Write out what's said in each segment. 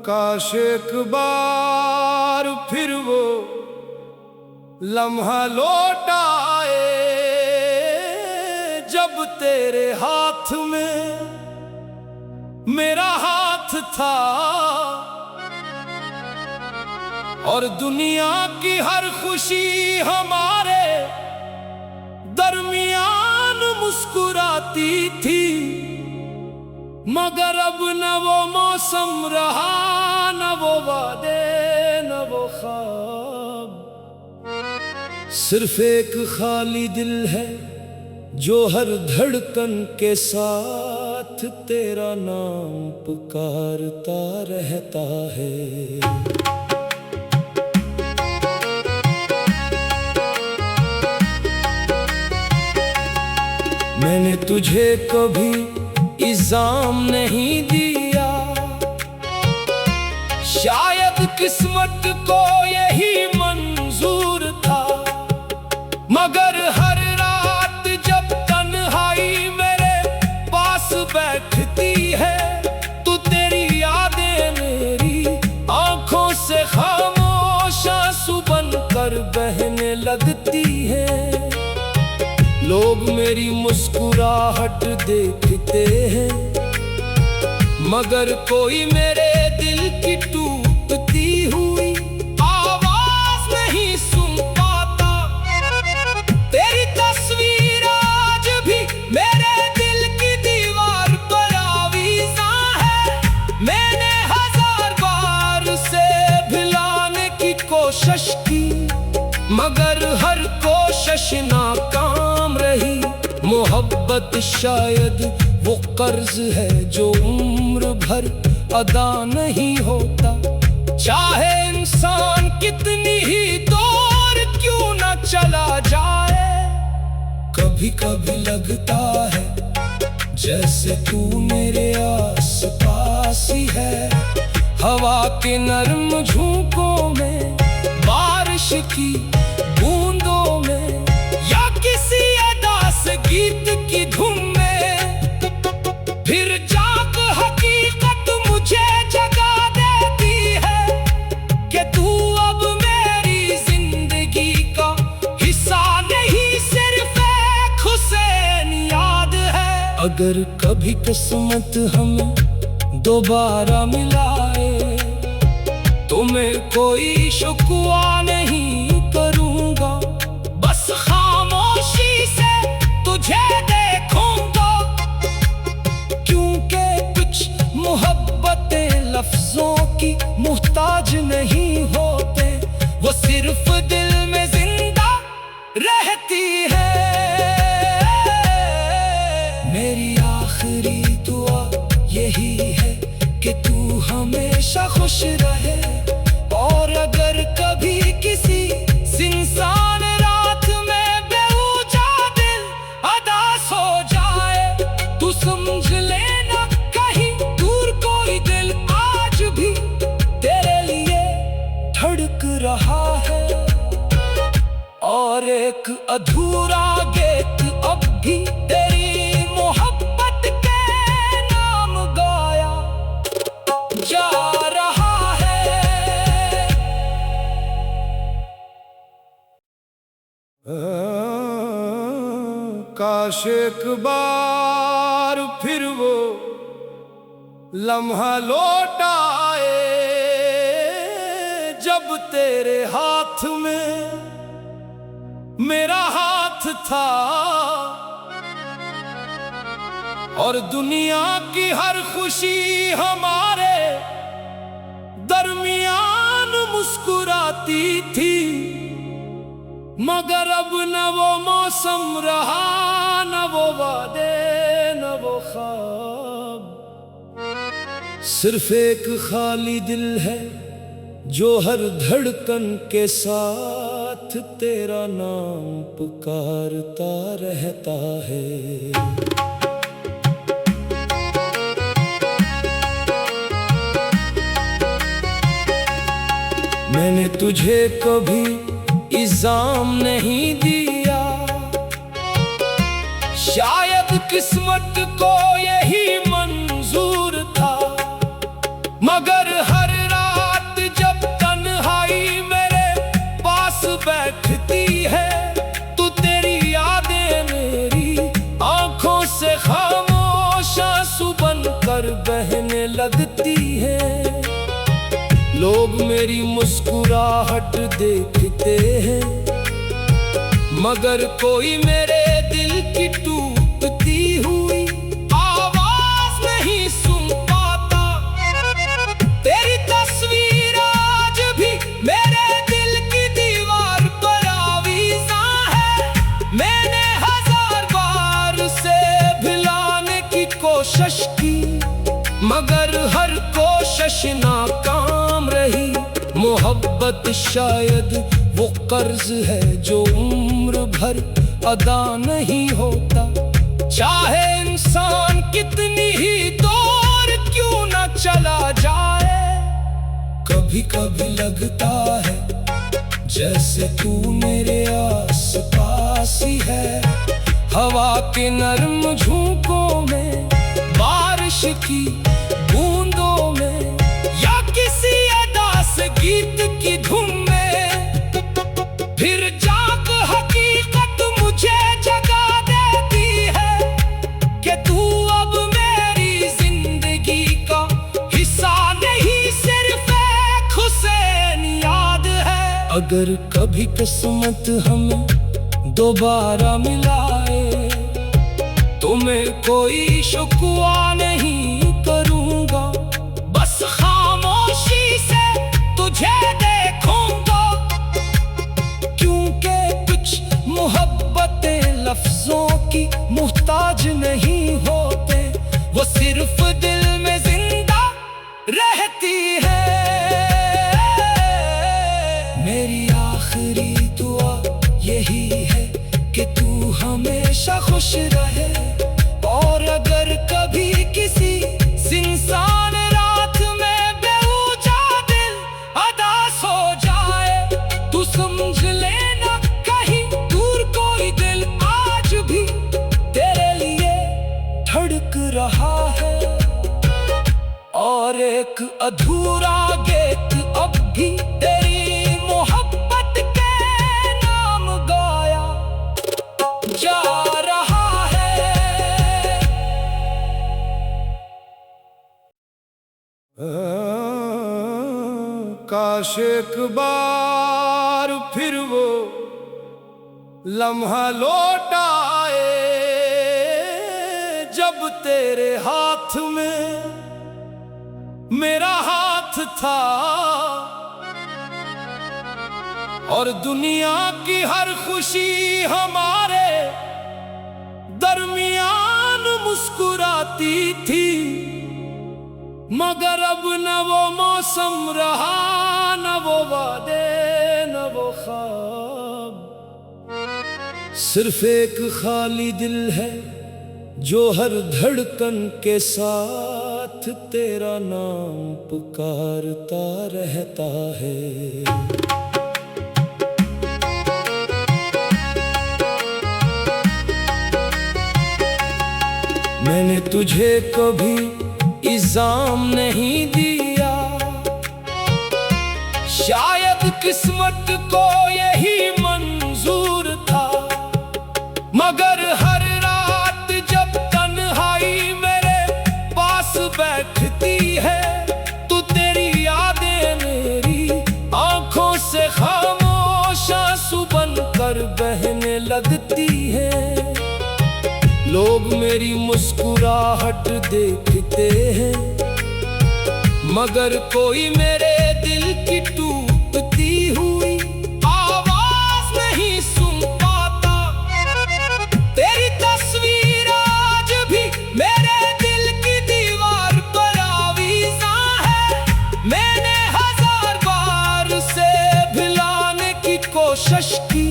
काश एक बार फिर वो लम्हा लौट आए जब तेरे हाथ में मेरा हाथ था और दुनिया की हर खुशी हमारे दरमियान मुस्कुराती थी। मगर अब न वो मौसम रहा, न वो वादे, न वो ख्वाब। सिर्फ एक खाली दिल है जो हर धड़कन के साथ तेरा नाम पुकारता रहता है। मैंने तुझे कभी इल्जाम नहीं दिया, शायद किस्मत को यही मंजूर था। मगर हर रात जब तन्हाई मेरे पास बैठती है तो तेरी यादें मेरी आंखों से खामोश आंसू बनकर बहने लगती है। लोग मेरी मुस्कुराहट देखते हैं मगर कोई मेरे दिल की टूटती हुई आवाज नहीं सुन पाता। तेरी तस्वीर आज भी मेरे दिल की दीवार पर आवीज़ा है। मैंने 1000 बार से भुलाने की कोशिश की मगर हर कोशिश नाकाम रही। मोहब्बत शायद वो कर्ज है जो उम्र भर अदा नहीं होता। चाहे इंसान कितनी ही दूर क्यों न चला जाए। कभी कभी लगता है जैसे तू मेरे आस पास ही है। हवा के नर्म झोंकों में, बारिश की बूंदों में या किसी अदास गीत की धुन में। फिर जाग हकीकत मुझे जगा देती है कि तू अब मेरी जिंदगी का हिस्सा नहीं, सिर्फ एक हुसैन याद है। अगर कभी किस्मत हमें दोबारा मिलाए तो मैं कोई शुक्वा नहीं करूंगा, बस खामोशी से तुझे देखूंगा। क्योंकि कुछ मोहब्बतें लफ्जों की मुहताज नहीं होते, वो सिर्फ दिल में जिंदा रहती है। मेरी आखिरी दुआ यही है कि तू हमेशा खुश रहे। और अगर कभी किसी इंसान रात में बेवजह दिल अदास हो जाए तू समझ लेना कहीं दूर कोई दिल आज भी तेरे लिए धड़क रहा है। और एक अधूरा गीत अब भी तेरी मोहब्बत के नाम गाया जा रहा है। काश एक बार फिर वो लम्हा लौट आए जब तेरे हाथ में मेरा हाथ था और दुनिया की हर खुशी हमारे दरमियान मुस्कुराती थी। मगर अब न वो मौसम रहा, न वो वादे, न वो ख्वाब। सिर्फ एक खाली दिल है जो हर धड़कन के साथ तेरा नाम पुकारता रहता है। मैंने तुझे कभी इल्जाम नहीं दिया, शायद किस्मत को यही मंजूर था। कर बहने लगती है। लोग मेरी मुस्कुराहट देखते हैं, मगर कोई मेरे दिल की टूटती हुई आवाज नहीं सुन पाता। तेरी तस्वीर आज भी मेरे दिल की दीवार पर आवीज़ा है। मैंने 1000 बार से भुलाने की कोशिश की, मगर हर कोशिश नाकाम रही। मोहब्बत शायद वो कर्ज है जो उम्र भर अदा नहीं होता। चाहे इंसान कितनी ही दूर क्यों न चला जाए, कभी कभी लगता है जैसे तू मेरे आस पास ही है। हवा के नर्म झोंकों में, बारिश की बूंदों में, या किसी अदास गीत की धुन में, फिर जाग हकीकत मुझे जगा देती है कि तू अब मेरी जिंदगी का हिस्सा नहीं, सिर्फ एक हुसैन याद है। अगर कभी किस्मत हमें दोबारा मिलाए तो मैं कोई शुक्वा नहीं करूंगा, बस खामोशी से तुझे देखूंगा। क्योंकि कुछ मोहब्बतें लफ्जों की मुहताज नहीं होते, वो सिर्फ दिल में जिंदा रहती है। मेरी आखिरी दुआ यही है कि तू हमेशा खुश रहे, और अगर कभी किसी इंसान रात में बेवजह दिल अदास हो जाए, तू समझ लेना कहीं दूर कोई दिल आज भी तेरे लिए धड़क रहा है। और एक अधूरा गीत अब भी तेरी मोहब्बत के नाम गाया जा रहा है। काश एक बार फिर वो लम्हा लौट आए, जब तेरे हाथ में मेरा हाथ था, और दुनिया की हर खुशी हमारे दरमियान मुस्कुराती थी। मगर अब न वो मौसम रहा, न वो वादे, न वो ख्वाब। सिर्फ एक खाली दिल है जो हर धड़कन के साथ तेरा नाम पुकारता रहता है। मैंने तुझे कभी इल्जाम नहीं दिया, शायद किस्मत को यही मंजूर था। मगर हर रात जब तन्हाई मेरे पास बैठती है, तो तेरी यादें मेरी आंखों से खामोश आंसू बनकर बहने लगती है। लोग मेरी मुस्कुराहट देखते हैं, मगर कोई मेरे दिल की टूटती हुई आवाज नहीं सुन पाता। तेरी तस्वीर आज भी मेरे दिल की दीवार पर आवीज़ा है। मैंने 1000 बार से भुलाने की कोशिश की,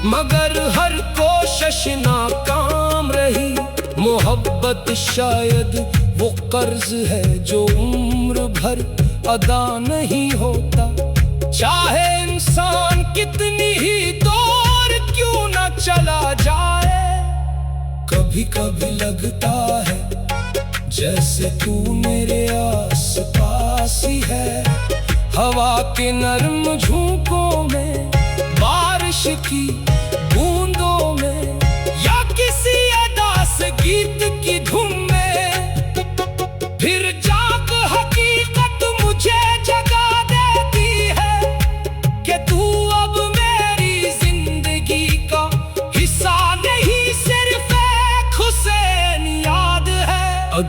मगर हर कोशिश नाकाम रही। मोहब्बत शायद वो कर्ज है जो उम्र भर अदा नहीं होता। चाहे इंसान कितनी ही दूर क्यों न चला जाए, कभी कभी लगता है जैसे तू मेरे आस पास ही है। हवा के नर्म झोंकों में, बारिश की बूंदों में, या किसी अदास गीत की धुन में,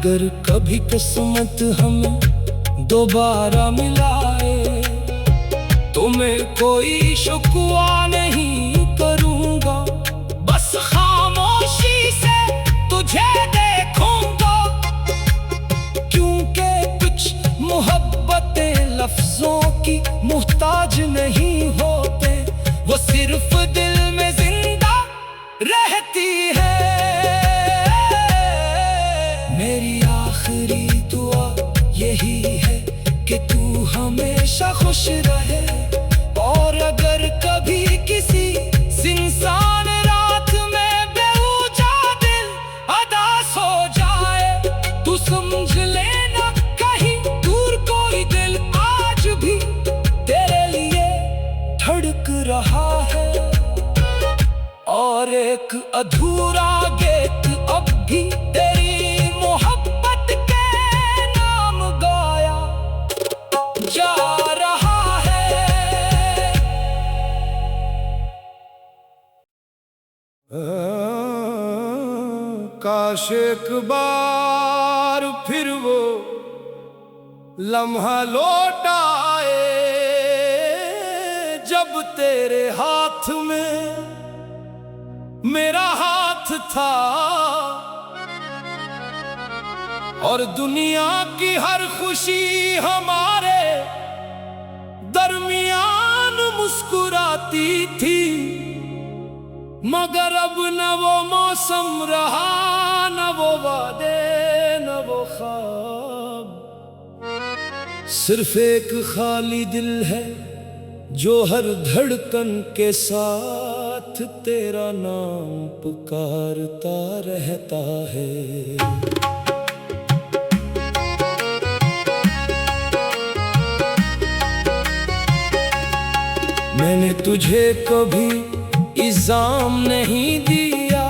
अगर कभी किस्मत हमें दोबारा मिलाए तो मैं कोई शुक्वा नहीं करूंगा, बस खामोशी से तुझे देखूंगा। क्योंकि कुछ मोहब्बतें लफ्जों की मुहताज नहीं होते, वो सिर्फ दिल में जिंदा रहती है। मेरी आखिरी दुआ यही है कि तू हमेशा खुश रहे। और अगर कभी किसी इंसान रात में बेवजह दिल उदास हो जाए, तू समझ लेना कहीं दूर कोई दिल आज भी तेरे लिए धड़क रहा है। और एक अधूरा गीत अब भी तेरी मोहब्बत के नाम गाया जा रहा है। काश एक बार फिर वो लम्हा लौट आए जब तेरे हाथ में मेरा हाथ था, और दुनिया की हर खुशी हमारे दरमियान मुस्कुराती थी। मगर अब न वो मौसम रहा, न वो वादे, न वो ख्वाब। सिर्फ एक खाली दिल है जो हर धड़कन के साथ तेरा नाम पुकारता रहता है। मैंने तुझे कभी इल्जाम नहीं दिया,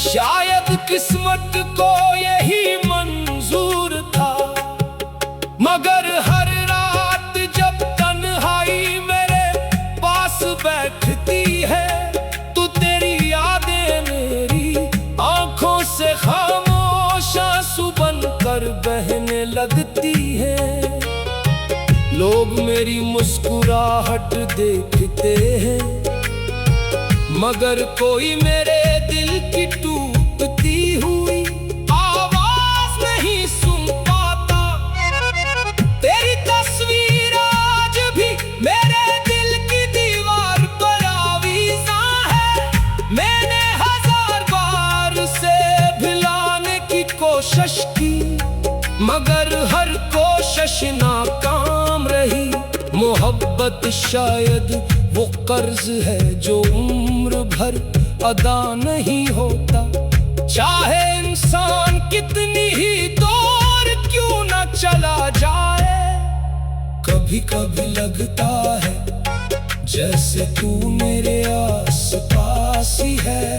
शायद किस्मत को यही मंजूर था। मगर हर रात जब तन्हाई मेरे पास बैठती है, तो तेरी यादें मेरी आंखों से खामोश आंसू बनकर बहने लगती है। लोग मेरी मुस्कुराहट देखते हैं, मगर कोई मेरे दिल की टूटती हुई आवाज नहीं सुन पाता। तेरी तस्वीर आज भी मेरे दिल की दीवार पर आवीज़ा है। मैंने हजार बार उसे भुलाने की कोशिश की, मगर हर कोशिश नाकाम रही। मोहब्बत शायद वो कर्ज है जो उम्र भर अदा नहीं होता। चाहे इंसान कितनी ही दूर क्यों न चला जाए, कभी कभी लगता है जैसे तू मेरे आस पास ही है।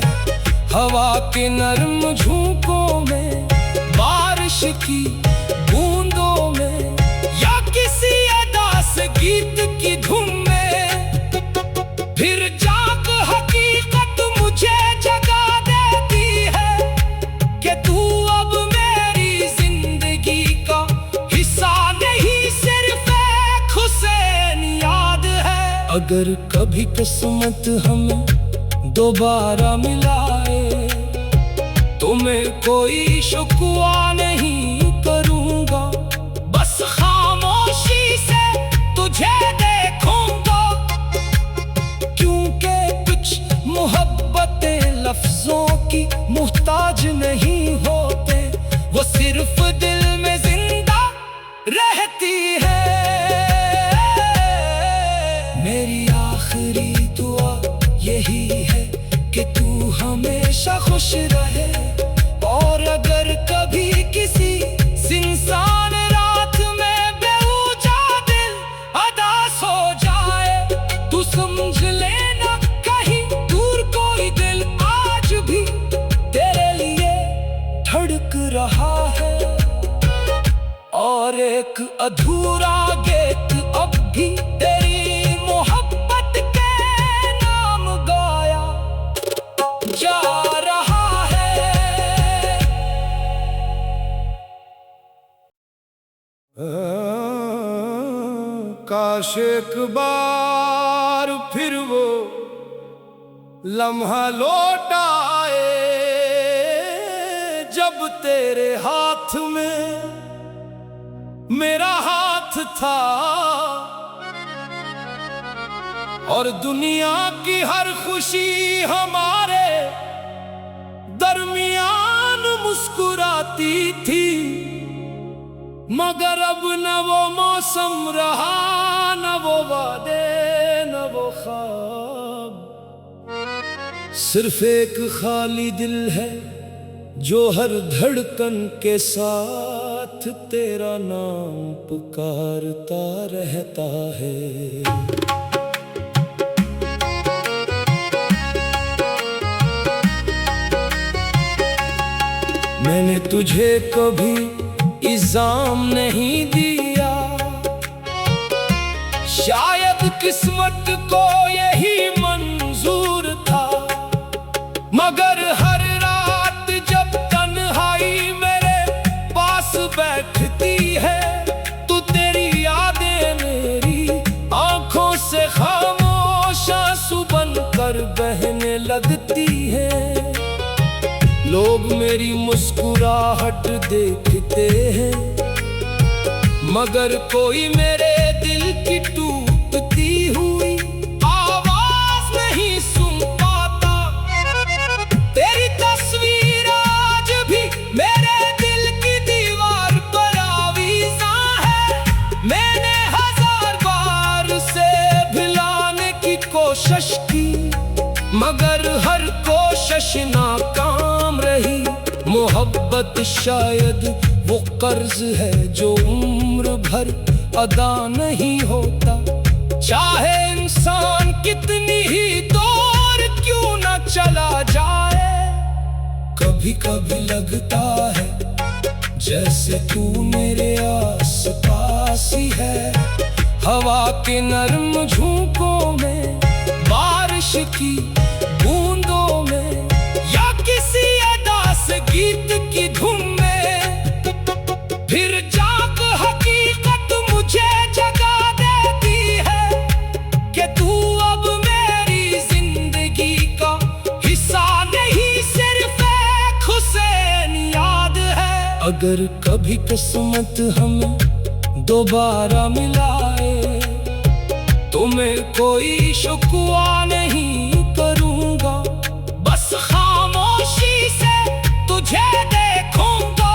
हवा के नर्म झोंकों में, बारिश की बूंदों में, या किसी अदास गीत की धुन में, फिर जाग हकीकत मुझे जगा देती है कि तू अब मेरी जिंदगी का हिस्सा नहीं, सिर्फ एक हुसैन याद है। अगर कभी किस्मत हमें दोबारा मिलाए तो मैं कोई शुक्वा नहीं करूंगा, बस खामोशी से तुझे देखूंगा। क्योंकि कुछ मोहब्बतें लफ्जों की मुहताज नहीं होते, वो सिर्फ दिल में जिंदा रहती है। मेरी आखिरी दुआ यही है कि तू हमेशा खुश रहे। और अगर कभी किसी इंसान रात में बेवजह दिल उदास हो जाए, तू समझ लेना कहीं दूर कोई दिल आज भी तेरे लिए धड़क रहा है। और एक अधूरा गीत अब भी तेरी मोहब्बत के नाम गाया जा रहा है। काश एक बार फिर वो लम्हा लौट आए जब तेरे हाथ में मेरा हाथ था और दुनिया की हर खुशी हमारे दरमियान मुस्कुराती थी। मगर अब न वो मौसम रहा, न वो वादे, न वो ख्वाब। सिर्फ एक खाली दिल है जो हर धड़कन के साथ तेरा नाम पुकारता रहता है। मैंने तुझे कभी इल्जाम नहीं दिया, शायद किस्मत को यही मंजूर था। मगर हर रात जब तन्हाई मेरे पास बैठती है तो तेरी यादें मेरी आंखों से खामोश आंसू बनकर बहने लगती है। लोग मेरी मुस्कुराहट देखते हैं मगर कोई मेरे दिल की टूटती हुई आवाज नहीं सुन पाता। तेरी तस्वीर आज भी मेरे दिल की दीवार पर आवीज़ा है। मैंने 1000 बार से भुलाने की कोशिश की मगर हर कोशिश नाकाम रही। मोहब्बत शायद वो कर्ज है जो उम्र भर अदा नहीं होता। चाहे इंसान कितनी ही दूर क्यों न चला जाए। कभी कभी लगता है जैसे तू मेरे आस पास ही है। हवा के नर्म झोंकों में, बारिश की बूंदों में या किसी अदास गीत की धुन में। फिर जाग हकीकत मुझे जगा देती है कि तू अब मेरी जिंदगी का हिस्सा नहीं, सिर्फ एक हुसैन याद है। अगर कभी किस्मत हमें दोबारा मिलाए तो मैं कोई शुक्वा नहीं करूंगा, बस खामोशी से तुझे देखूंगा।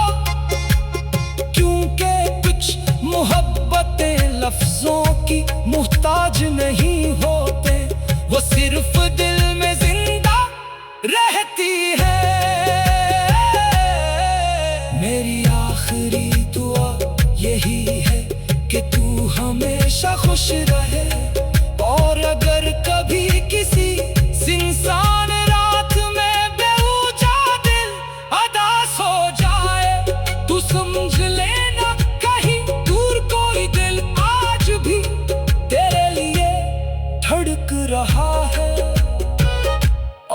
क्योंकि कुछ मोहब्बतें लफ्जों की मुहताज नहीं होते, वो सिर्फ दिल में जिंदा रहती है। मेरी आखिरी दुआ यही है कि तू हमेशा खुश रहे। और अगर कभी किसी इंसान रात में बेवजह दिल अदास हो जाए तू समझ लेना कहीं दूर कोई दिल आज भी तेरे लिए धड़क रहा है।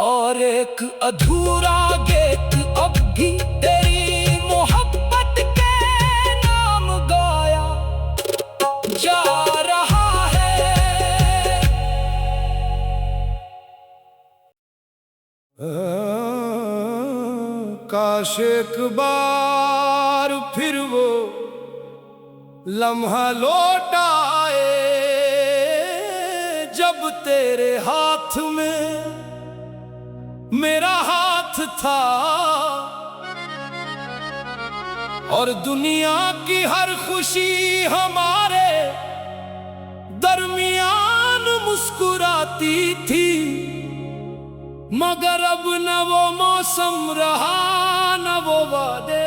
और एक अधूरा गीत अब भी तेरी मोहब्बत के नाम गाया जा रहा है। काश एक बार फिर वो लम्हा लौट आए जब तेरे हाथ में मेरा हाथ था और दुनिया की हर खुशी हमारे दरमियान मुस्कुराती थी। मगर अब न वो मौसम रहा, न वो वादे।